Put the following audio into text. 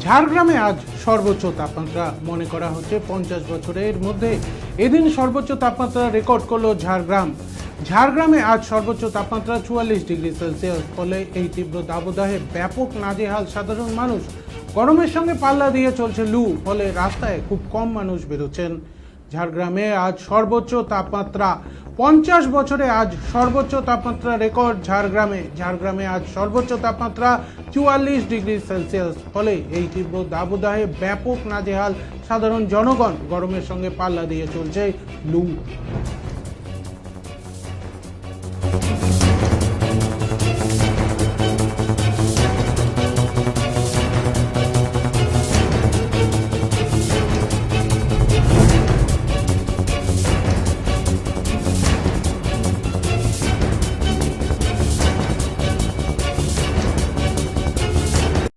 ঝাড়গ্রামে আজ সর্বোচ্চ তাপমাত্রা মনে করা হচ্ছে 50 বছরের মধ্যে এদিন সর্বোচ্চ তাপমাত্রা রেকর্ড করলো ঝাড়গ্রামে আজ সর্বোচ্চ তাপমাত্রা 44 ডিগ্রি সেলসিয়াস। ফলে এই তীব্র দাবদাহে ব্যাপক নাজেহাল সাধারণ মানুষ। গরমের সঙ্গে পাল্লা দিয়ে চলছে লু, ফলে রাস্তায় খুব কম মানুষ বেরোচ্ছেন। ঝাড়গ্রামে আজ সর্বোচ্চ তাপমাত্রা 50 বছরে আজ সর্বোচ্চ তাপমাত্রা রেকর্ড ঝাড়গ্রামে আজ সর্বোচ্চ তাপমাত্রা 44 ডিগ্রি সেলসিয়াস। ফলে এই তীব্র দাবদাহে ব্যাপক নাজেহাল সাধারণ জনগণ। গরমের সঙ্গে পাল্লা দিয়ে চলছে লু।